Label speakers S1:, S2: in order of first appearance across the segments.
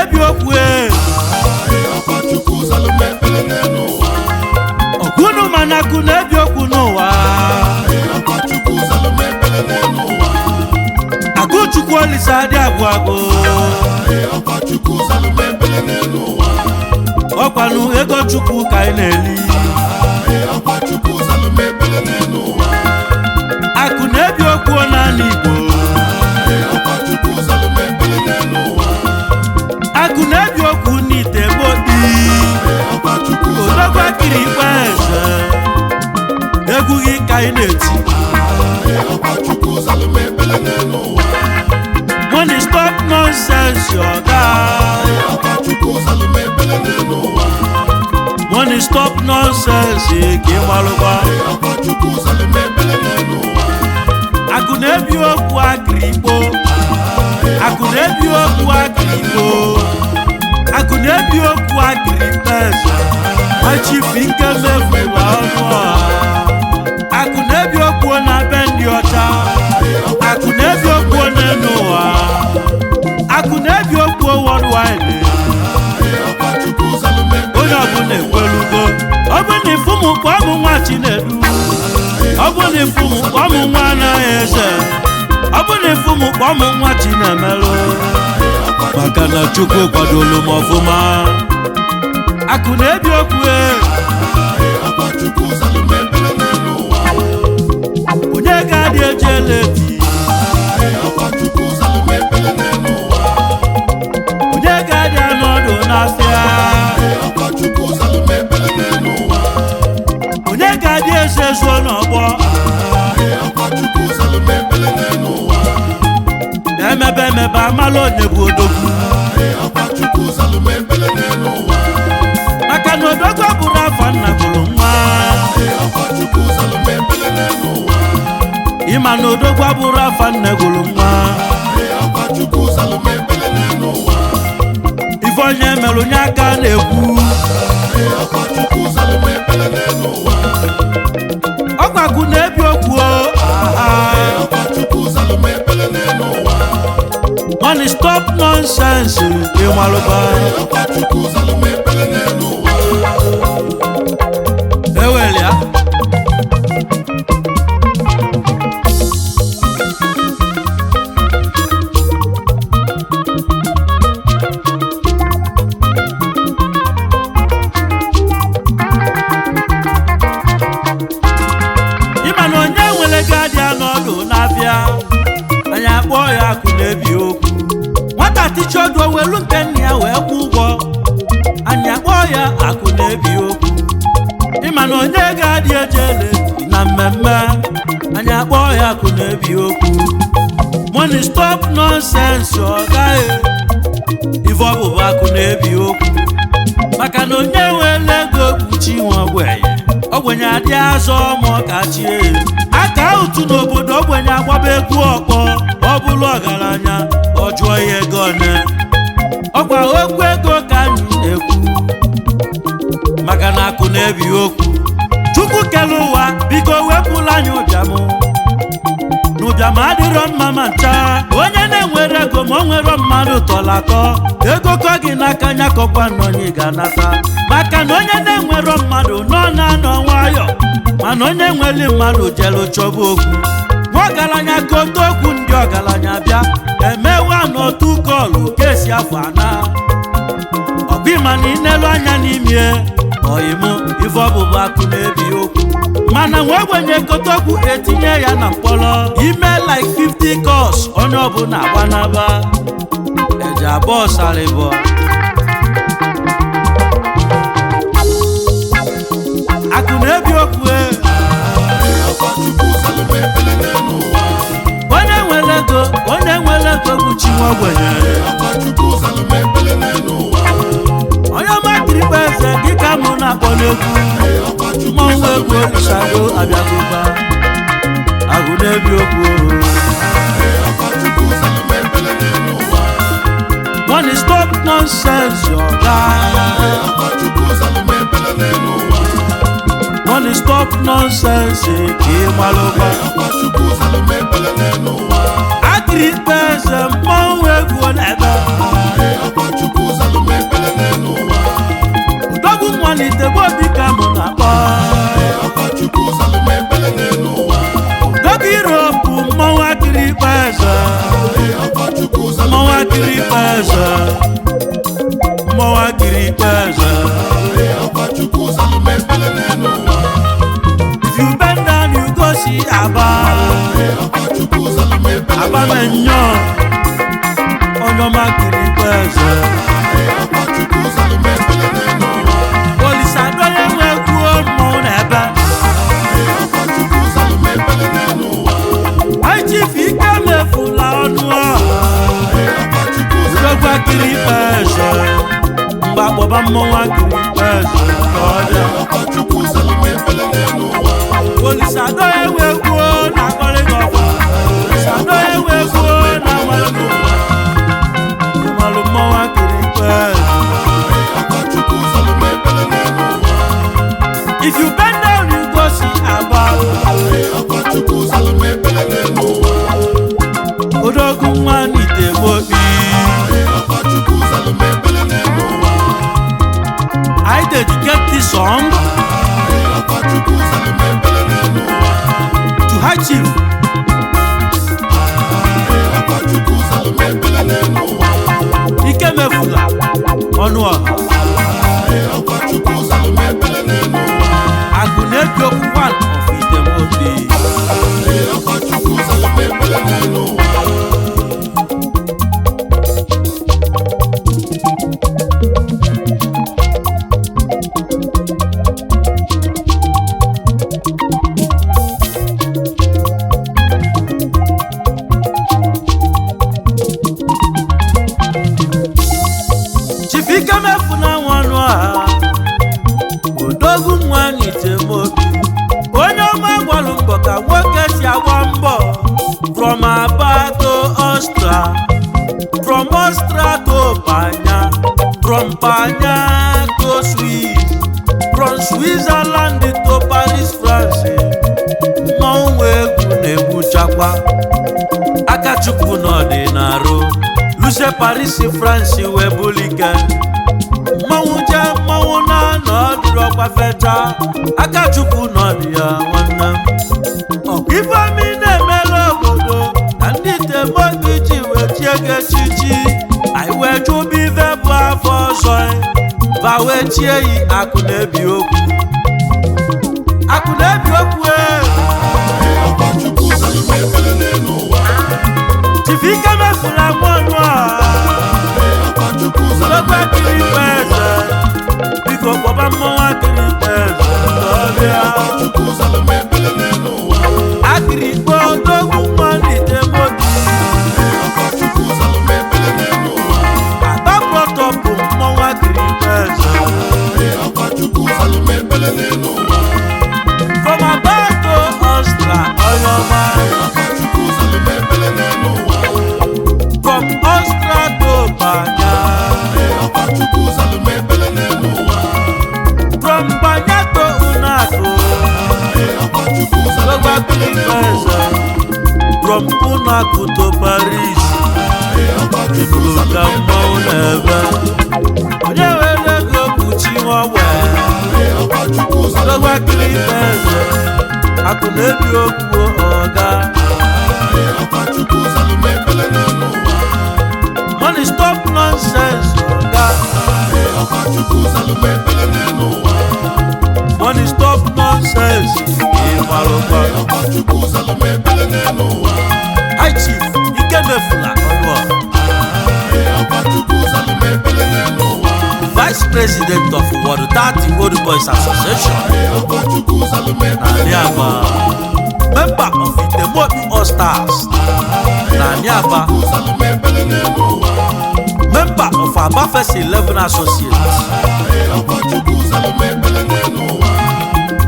S1: Ebi Okwu Ogunu mana Ebi Okwu n'ụwa Chukwu Olisadoo agụ ọkwanụ ego Chukwu ka ị na-eli akụ na Ebi Okwu n'ala Igbo akụ na Ebi Okwu n'ite gbodi odogwu Akrikpo Eze egwu gị ka ị na-eti money stop nonsense your guy money stop nonsense Kemalugba akụ na Ebi Okwu Akrikpo akụ na Ebi Okwu Akrikpo akụ na Ebi Okwu Akrikpo Eze Chief Ikem Efuna Onuoha akụ na Ebi Okwu na be ndị ọcha akụ na Ebi Okwu n'ụwa akụ na Ebi Okwu worldwide onye ọbụla ekwelugo ọ bụ na ifumu kpọ ọmụ nwa Chinedu ọ bụ na ifumu kpọ ọmụ nwa anaghị eze ọ bụ na ifumu kpọ ọmụ nwa Chinemelụ maka na Chukwu kwadolu m ọfụma akụ na Ebi Okwu onye ga-adị ejeleti onye ga-adị anọdụ n'afịa onye ga-adị eze zuo n'ọgbọ emebe amala onye bụ odogwu maka na odogwu bụrụ afọ nna gụrụ nwa ịma na odogwu bụrụ afọ nna gụrụ nwa ife onye mere onye aka na-ekwu ọgwakụ na Ebi Okwu money stop nonsense Kemalugba ewelia ịma na onye nwere gadi anọdụ n'afịa anyị akpọ ya akụ na Ebi Okwu nwata tichodo welu nke nna ya wee kwụ ụgwọ anyị akpọ ya akụ na Ebi Okwu ịma na onye ga-adị ejele na mmemme anyị akpọ ya akụ na Ebi Okwu money stop nonsense ọ gaghị ife ọbụbụ akụ na Ebi Okwu maka na onye nwere ego kpuchi nwa ogbenye adị azọ ma ọ kachie aka ụtụ n'obodo ogbenye agbaba egwu ọkpọ ọ bụrụ ọgaranya ọ jụọ ya ego one ọkwa okwu ego ka anyị na-ekwu maka na akụ na Ebi Okwu Chukwu kere ụwa biko wepụla anyị ụbịam n'ụbịam adịrọ mma ma ncha onye na-enwere ego ma o nwere mmadụ tọrọ atọ ego kọ gị n'aka nya kọkwa n'onye ga-anata maka na onye na-enwero mmadụ nọ na-anọ nwayọ mana onye nwere mmadụ jelu chọba okwu nwa ọgaranya gote okwu ndị ọgaranya bịa emewa n'otu kọlụ kesi afọ ana ọbịma na inelu anya n'ime oyimu ife ọbụbụ akụ na-ebi okwu mana nwe ogbenye kotokwu etinye ya na mkpọrọ ime like 50 course onye ọbụla agbanaba eji abụọ sarịbọ akụ na-ebi okwu onye nwere ego bụ chi nwa ogbenye onye ọma Akrikpo Eze gị ka mụ na-akpọ n'egwu mmọnwụ egwu Olisadoo abịagụba agụ na-ebi okwu money stop nonsense your guy money stop nonsense ka ị malụba Akrikpo Eze mmọnwụ egwu na-ebe udogwu mmalite bụ obi ka mụ na-akpọ udogwu Europe mmọnwụ Akrikpo Eze mmọnwụ Akrikpo Eze mmọnwụ Akrikpo Eze if you bend down you go see Aba menyo onye ọma Akrikpo Eze Olisadoo Onye Nwe Egwu mmọnwụ na-ebe Chief Ikem Efuna Onuoha udogwu Akrikpo Eze mgbe akpọba mmọnwụ Akrikpo Eze ka ọ bịa Olisadoo Onye Nwe Egwu na-akọrị gị ọfọ Olisadoo Onye Nwe Egwu na-amalụ gị ụwa ịmalụ mmọnwụ Akrikpo Eze if you bend down you go see Aba odogwu nwa n'ite mobi I dedicate this song to High Chief Ikem Efuna Onuoha akụ na-ebi okwu one of Item Obi Chief Ikem Efuna Onuoha odogwu nwa Item Obi onye ọma gbalụ mbọ ka nwoke si agba mbọ from Aba to Austria from Austria to Panya from Panya to Swiss from Switzerland to Paris France mmọnwụ egwu na-egbuchakwa Akachukwu n'ọdịnarụ luce Paris France wee bulike mmọnwụ je mmọnwụ na n'ọdụrụ ọkwa fecha Akachukwu n'ọdị ya nwanne m ifeomi na-emela obodo na ndị Item Obi ji wee chie gị echichi anyị wee chụba ife bụ afọ ọzọ ba wee chie yi akụ na-ebi okwu akụ na-ebi okwu Chief Ikem Efuna Onuoha udogwu Akrikpo Eze biko kpọba mmọnwụ Akrikpo Eze ka ọ bịa Akrikpo odogwu nwa Item Obi Aba protọpụ mmọnwụ Akrikpo Eze from Aba to Austria onye ọma from Austria to Panya from Panya to Unaco udogwu Akrikpo Eze from Unaco to Paris ibulu ka mmọnwụ na-ebe onye were ego bụ chi nwa udogwu Akrikpo Eze akụ na-ebi okwu ọga money stop nonsense ọga president of World 30 Old Boys Association Naniaba, member of Item All Stars Naniaba, member of Abafes 11 Associates,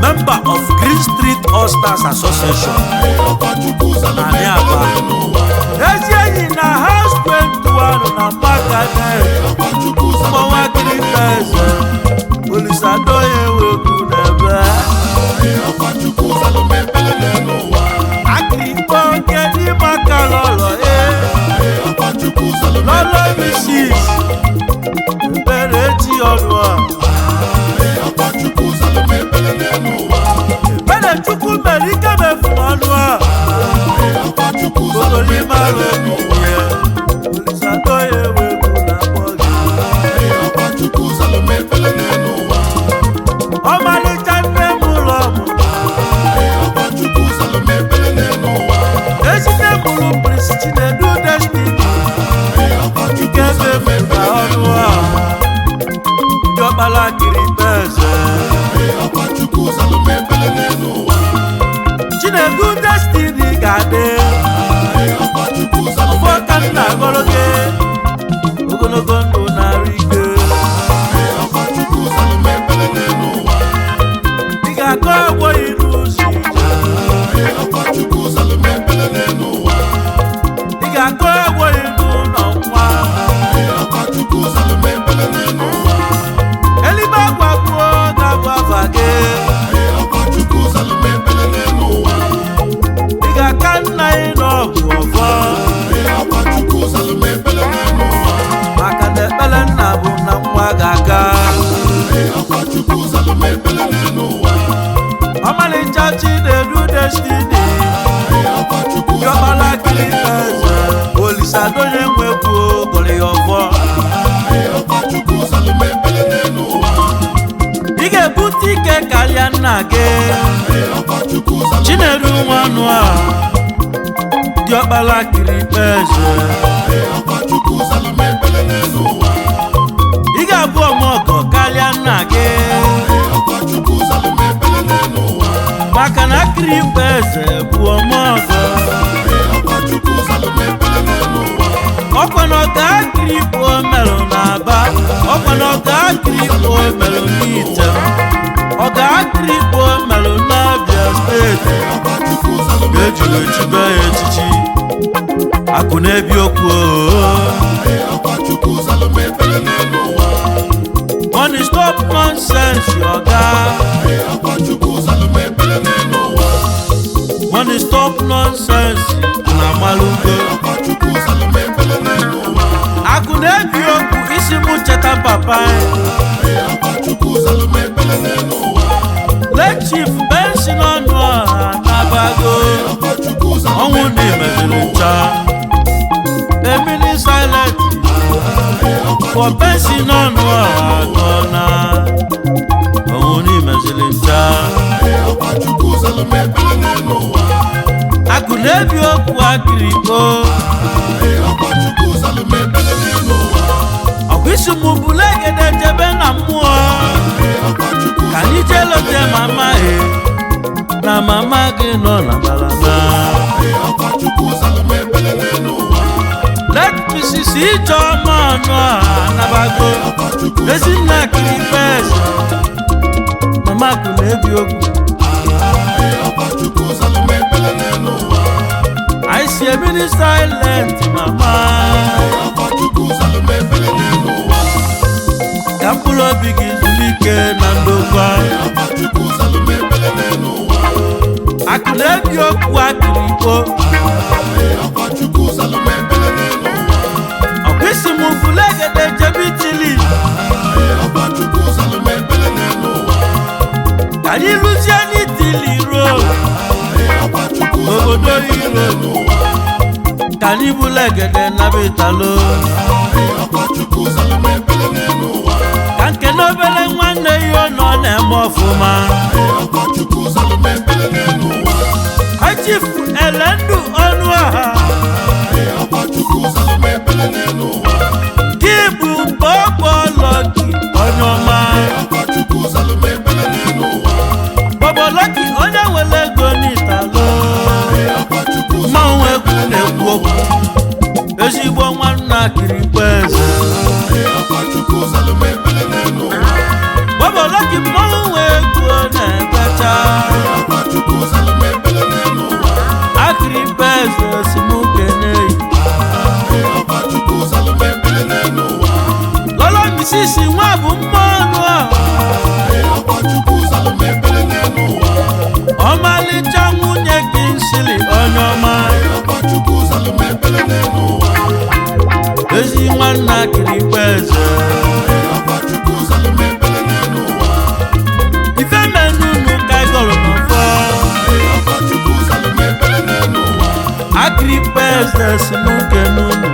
S1: member of Green Street All Stars Association Naniaba. Eji na house 21 na Mbakane Mwa Akrikpo Eze Olisadoo Onye Nwe Akrikpo Eze maka lolo lolo misis Ebere ti Onuoha Ebere Chukwu mere Ikem Efuna Onuoha Ogoli maro Olisadoo Onye Nwe Ọmalịcha nne m ụlọ ezite mụrụ Prince Chinedu Destiny Ikem Efuna Onuoha Diọkpala Akrikpo Eze Chinedu Destiny ga-adị ọfọkanna agọlọge ogologo ndụ narị ike ị ga-akọ agwọghị n'ụzọ ị ga-akọ agwọghị n'ụlọ nwa elibe agwagbuo ga-abụ afa gị ị ga-aka nna ị n'ọgwụ ọfọ maka na ekpele nna bụ na nwa ga-aka ọmalịcha Chinedu Destiny Diọkpala Akrikpo Eze Olisadoo Onye Nwe Egwu gọrọ ya ọfọ ị ga-ebute ike karịa nna gị Chinedu nwa Onuoha Diọkpala Akrikpo Eze ị ga-abụ ọmọgọ karịa nna gị maka na Akrikpo Eze bụ ọmọgọ ọkwa na ọga Akrikpo merụ n'Aba ọkwa na ọga Akrikpo merụ n'Item ọga Akrikpo merụ n'Abia steeti ga-ejiri echibe ya echichi akụ na Ebi Okwu money stop nonsense yoga money stop nonsense na malugo akụ na Ebi Okwu isi mụ cheta papa let Chief Benson Onuoha nabago ọnwụ na imeziri ncha emini silent for Benson Onuoha gọna ọnwụ na imeziri ncha akụ na Ebi Okwu Akrikpo ọkwa isi mụ bụla egede jebe na mmụọ ka anyị jee lote mama na mama gị nọ na Mbalana let Mrs. Ijeoma Onuoha nabago Ezinne Akrikpo Eze mama akụ na Ebi Okwu I see a mini silent mama ka mkpụrụ obi gị zuru ike na ndokwa akụ na Ebi Okwu Akrikpo ọkwa isi mụ bụla egede jebe Itili ka anyị lụzie n'Itili ruo obodo iro ka anyị bụla egede naba Italo ka nke n'obere nwanne ya nọ na-eme ọfụma Chief Elendu Onuoha gị bụ Gbogbolọgị onye ọma Akrikpo Eze ife menunu ka igoro n'ọfọ Akrikpo Eze si n'uke n'unu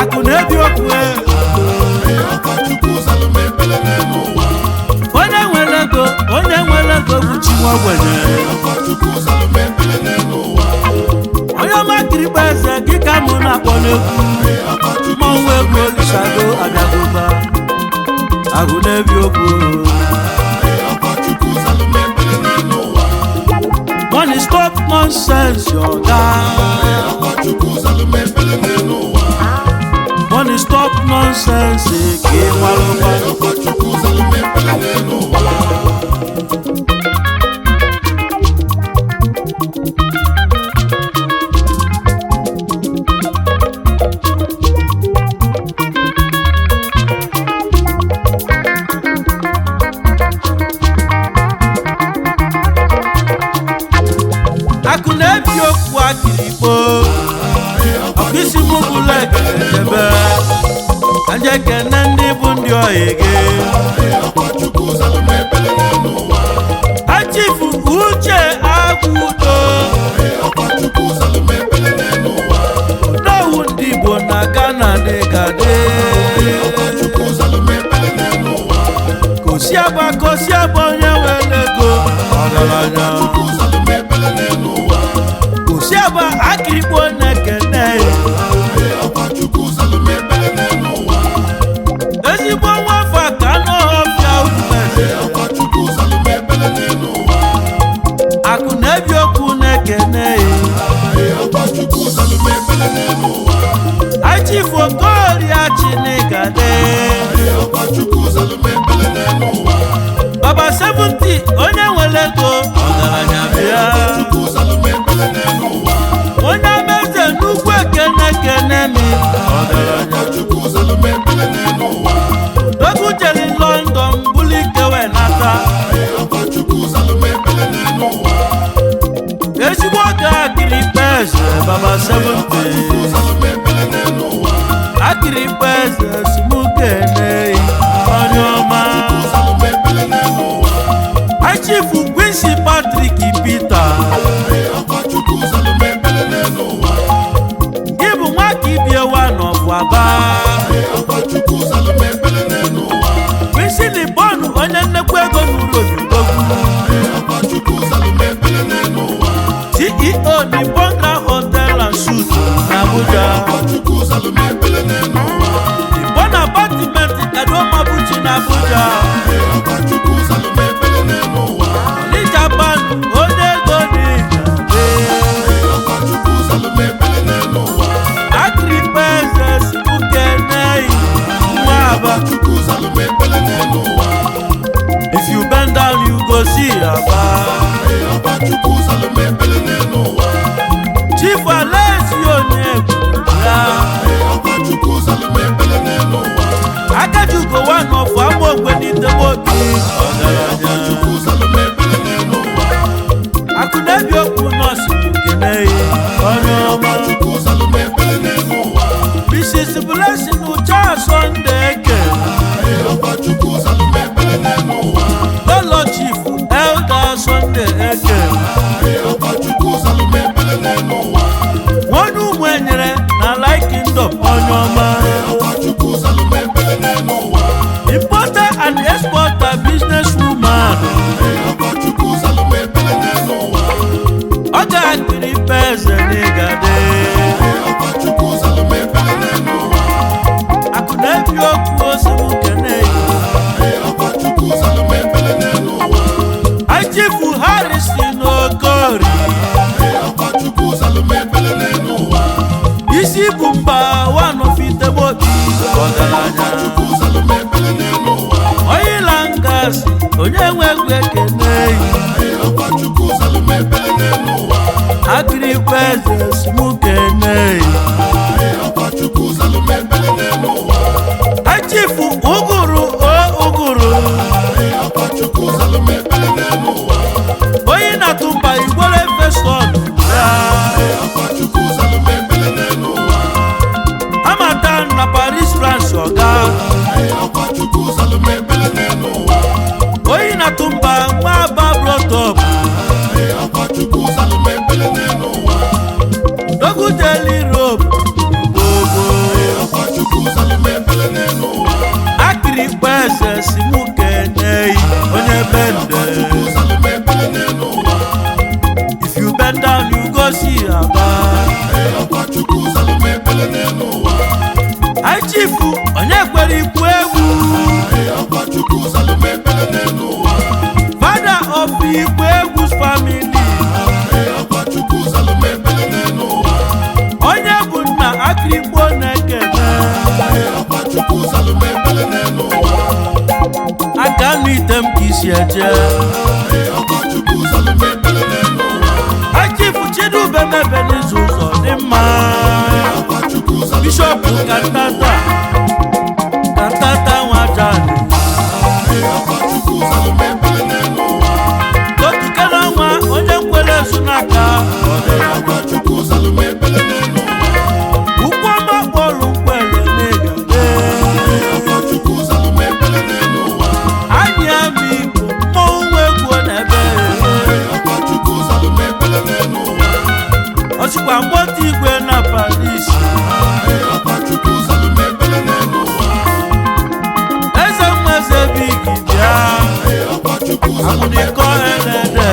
S1: akụ na-ebi okwu onye nwere ego bụ chi nwa ogbenye onye ọma Akrikpo Eze gị ka mụ na-akpọ n'egwu mmọnwụ egwu Olisadoo abịagụba agụ na-ebi okwu money stop nonsense your guy money stop nonsense ke walụwa akụ na-ebi okwu Akrikpo ọkụisi m bụla ekele anje kene ndị bụ ndị oyi gị Chief Uche Agwudo n'owu ndị Igbo na Ghana dịgade kosiaba onye nwere ego ọgaranya kosiaba Akrikpo na-ekene ezigbo nwafa ka n'ọhọfịa akụ na-ebi okwu na-ekene Chief Okoria Chinigade Baba 70 onye nwere ego ọgaranya bịa onye ameze n'ugwu ekene mi ọgaranya dogu jere London bulike we nata ezigbo oge Akrikpo Eze Baba 70 Akrikpo Eze simukene onye ọma Chief Quincy Patrick Peter ịbụ nwa ka ibiewa n'ọfụaba Quincy Libon onye nnekwu ego n'ụlọ CEO Nippon Grand Hotel and Suites n'Abuja Nippon Apartment Edomabuchi n'Abuja Japan onye ego dị Akrikpo Eze simukene nwaba if you bend down you go see Aba Chief Onye Nwe Akajugo one of Amogwe n'Itemobi akụ na-ebi okwu nọọsụ kene onye ọma Mrs. Blessing Ucha Sunday eke Lolo Chief Elder Sunday eke nwanne ụmụ enyere na Like Kingdom onye ọma importer and exporter business woman oge Akrikpo Eze n'igade akụ na-ebi okwu osimukene Chief Harrison Okori isi bụ mba one of Itemobi ọgaranya Oil and Gas Onye Nwe Egwu ekene Akrikpo Eze simukene Chief Uguru onye na-atụmba Igbere Feston Oyi na tumba nwa babrotop Dogu deli rope Akrikpo Eze simukene onye bende If you bend down you go see Aba I chifu onye kwere ikwu egwu Father of Ikwu Egwu's family Onye bụ nna Akrikpo na-ekene Aka n'item ka isi eje Achifu Chidube mebe n'izu ụzọ dị mma Bishop Kantata nwajani Otukena nwa onye nkwele ezu n'aka Ukwoma kpọrọ nkwele n'egade Anyị amị Igbo mmọnwụ egwu n'ebe Ọchịkwa mgbọta igwe na Paris Eze mweze bigi bịa Amuniko enede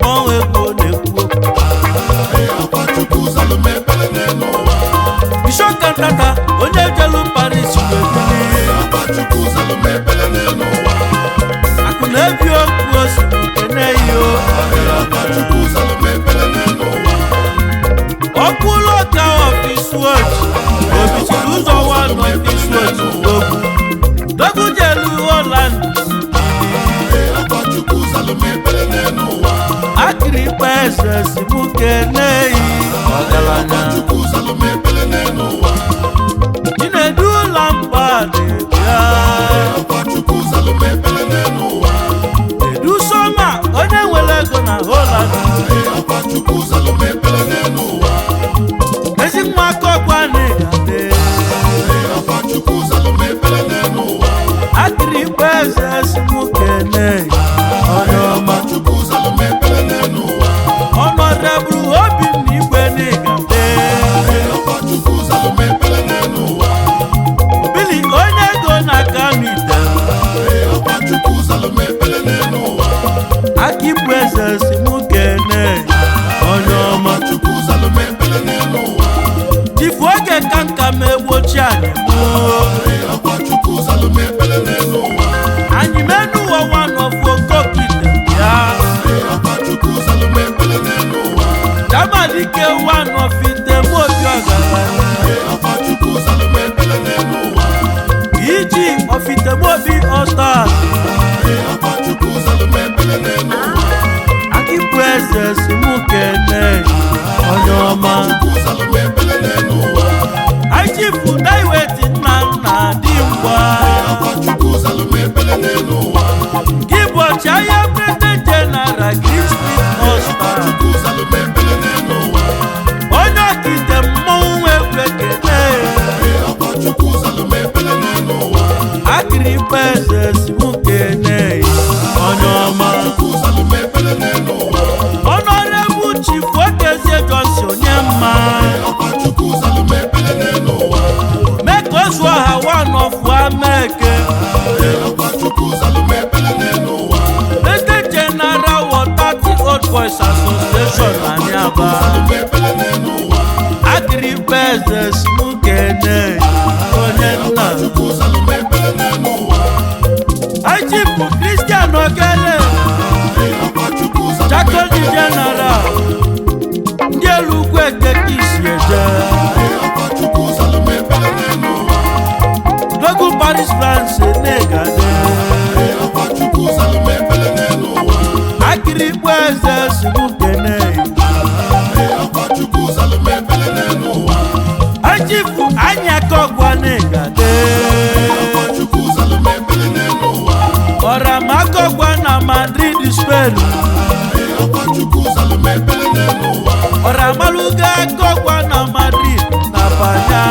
S1: Mmọnwụ egwu na-ekwu Bishop Kantata onye jelu Paris Akụna Ebi Okwu osimiri iyo Ọkụlụ ọka ọfis wọch Obichiri ụzọ wan ọfis wọch Dogu jelu Holland Akrikpo Eze simukene ọgaranya Chinedu Lampard bịa Edu Soma onye nwere ego na Holland Ezi nwa akọkwa n'egade Akrikpo Eze simukene onye ọma Honorable Obi n'igwe n'egade Bili onye ego na Kanada Akrikpo Eze simukene onye ọma Chifu oge kanka megbochi anyị menu one of Okokite ya Jamalike one of Ikem Iji of Ikem All-Stars Akrikpo Eze simukene onye ọma Achifu Daiweti nna dị ngwa Gịbọchị ahịa President General Crispin Oscar Onye Okite mmọnwụ egwu ekene Akrikpo Eze simukene onye ọma Honorable Chief Okezie Johnson onye mma Make us one of America President General Water Old Boys Association Aniaba Akrikpo Eze simukene onye nna Achifu Christian Okele Chakoni General ndị elu ugwu ekeke isi eje Dogu Paris France n'egade Akrikpo Eze simukene Achifu anya kogwa n'egade Ọramakogwa na Madrid Spain Ọramaluga kogwa na Madrid na Banya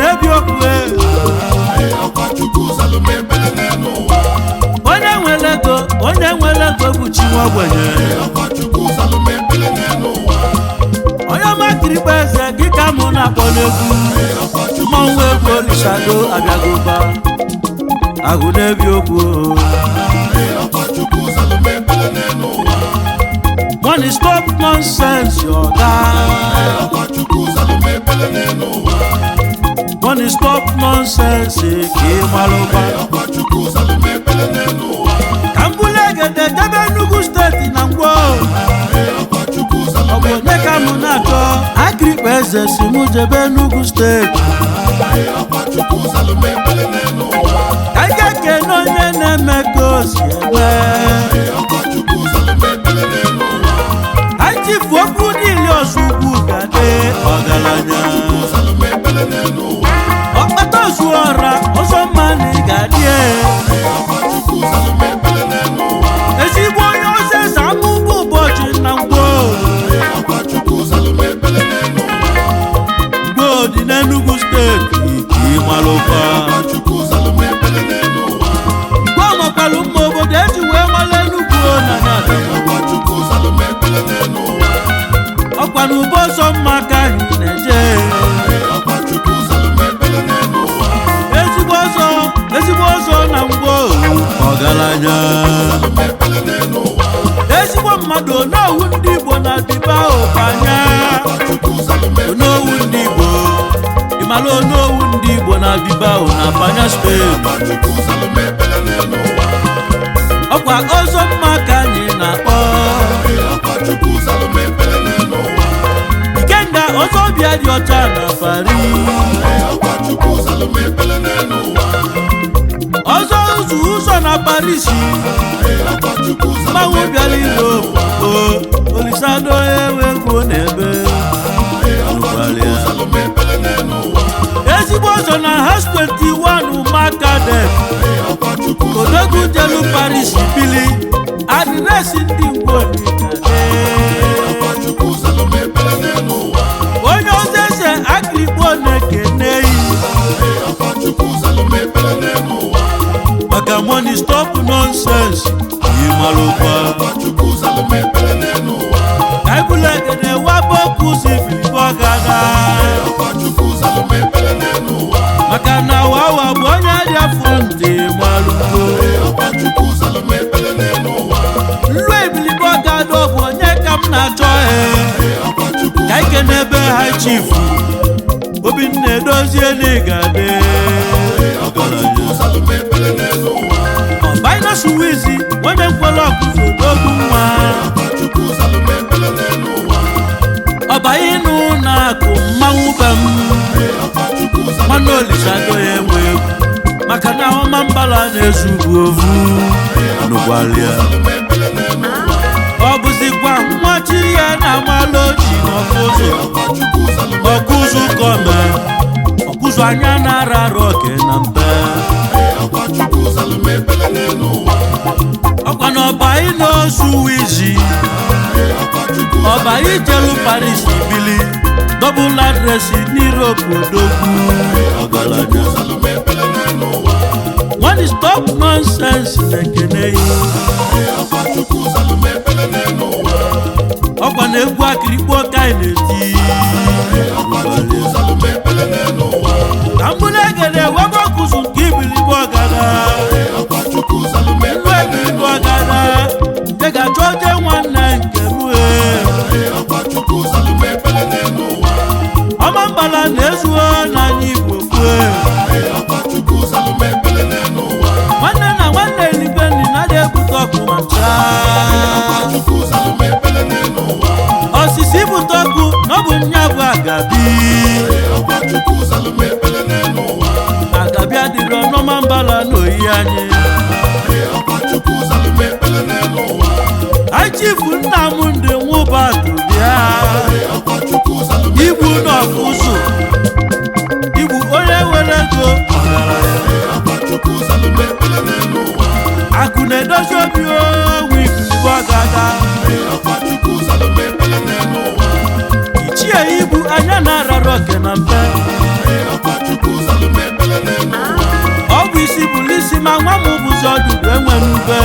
S1: Ebi Okwu onye nwere ego bụ chi nwa ogbenye onye ọma Akrikpo Eze gị ka mụ na-akpọ n'egwu mmọnwụ egwu Olisadoo abịagụba Ebi Okwu money stop nonsense your guy money stop nonsense Kimaluba Kambulegede jebe Enugu steeti na ngwo Onye ka mụ na-achọ Akrikpo Eze si mụ jebe Enugu steeti Ka kene onye na-eme ka o si eme Chifu Okwu niile Ozugbo gade ọgaranya ọkpata OZOR ọzọ mmanụ gadie ezigbo onye ozeze amụbụ ụbọchị na ngwo dị n'Enugu steeti Kimaluba ngwa makwalụ mma obodo eji wee mara Enugu na ọkwa n'ụbọ ọzọ mma ka anyị na-eje ezigbo ọzọ na ngwo ọgaranya ezigbo mmadụ n'owu ndị Igbo na dịba ụbanya n'owu ndị Igbo ịmala n'owu ndị Igbo na dịba na Banya Spain ọkwa ọzọ mma ka anyị na-akpọ Ikenga ọzọ bịa dị ọcha na Paris ọzọ ụzọ na Paris mmanwụ bịara ilo Olisadoo Onye Nwe Egwu n'ebe ezigbo ọzọ na House 21 Makadem Odogwu jelu Paris bili adịresị ndị ngwo onye ozeze Akrikpo na-ekene maka money stop nonsense Kimaluba Kabulegede wabo kusi filibogada maka na wawa bụ onye dị afọ ndị Malubo nlu ebilibogada bụ onye ka m na-achọ ka ike n'ebe High Chief Obinna Edozie n'Igade Ọbaịnas Wizi onye nkwele ọkụzụ n'ogbu nwa ọbaịnụ na-akụ mmanwụ be m nwanne Olisadoo Onye Nwe Egwu maka na ọma mbala na-ezugbu ovu n'ụgwalịa ọ bụzikwa nwachi ya na-amalụ oji ọkụzụ kọme ọkụzụ anya na-ara arụ oke na mbe ọkwa na ọbaịnụ Wizi ọbaị jelu Paris bili double address n'Europe odogwu ọgaranya one stop nonsense na-ekene ọkwa na egwu Akrikpo ka anyị na-eti ka Kambulegede webe ọkụzụ nke ibilibe ọgada ibilibe ọgada nke ga-achọ oje nwanne nke rue ọma mbala na-ezuo n'anya Igbo kwue nwanne na nwanne Elibendi na-ebute ọkụ ma chaa osisi bute ọkụ n'ọbụ nya bụ agabi adịrọ n'ọma mbala n'oyi anyị High Chief Nnamdi Nwubatu bịa Igbu n'ọkụzụ Igbu onye nwere ego akụ na-edozi obi onwe ibilibe ọgada ichie Igbu anya na-arara oke na mpe ma nwa m bụzi ọdụdụ enwe n'ube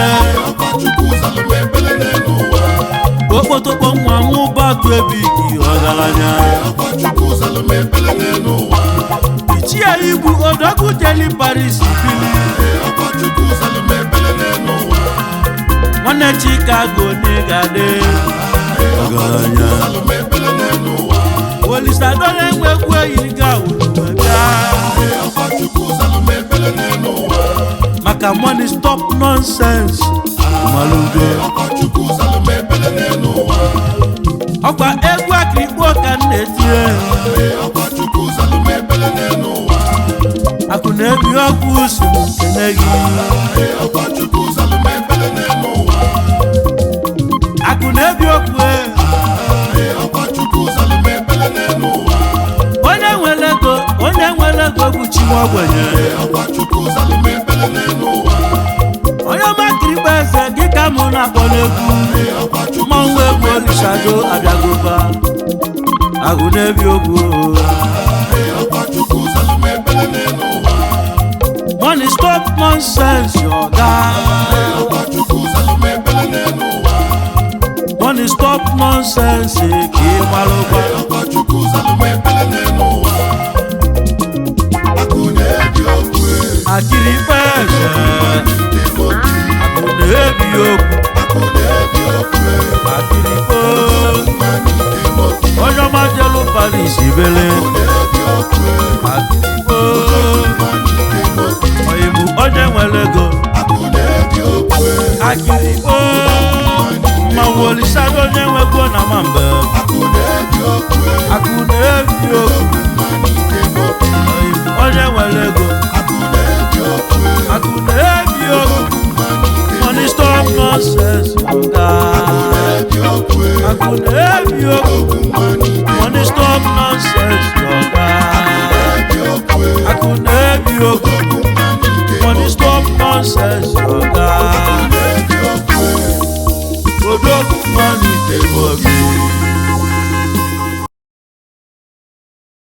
S1: okpotokpo nwa nwụbatụ ebigi ọgaranya ichie igbu odogwu jeli Paris bili nwanne Chicago n'igade ọgaranya Olisadoo Onye Nwe Egwu eyiri ga maka money stop nonsense malude ọkwa egwu Akrikpo ka na-etinye akụ na-ebi okwu si nkene gị akụ na-ebi okwu onye nwere ego bụ chi nwa ogbenye onye ọma Akrikpo Eze gị ka mụ na-akpọ n'egwu mmanwụ egwu Olisadoo abịagoba agụ na-ebi okwu money stop nonsense yoga money stop nonsense ka ị gbalụgba Akrikpo Eze agụ na-ebi okwu Akrikpo onye ọma jelu Paris bele Akrikpo oyibu onye nwere ego Akrikpo mmanwụ Olisadoo Onye Nwe Egwu na Mambe akụ na-ebi okwu oyibu onye nwere ego akụ na-ebi okwu money stop nonsense akụ na-ebi okwu money stop nonsense akụ na-ebi okwu money stop nonsense odogwu money dey for me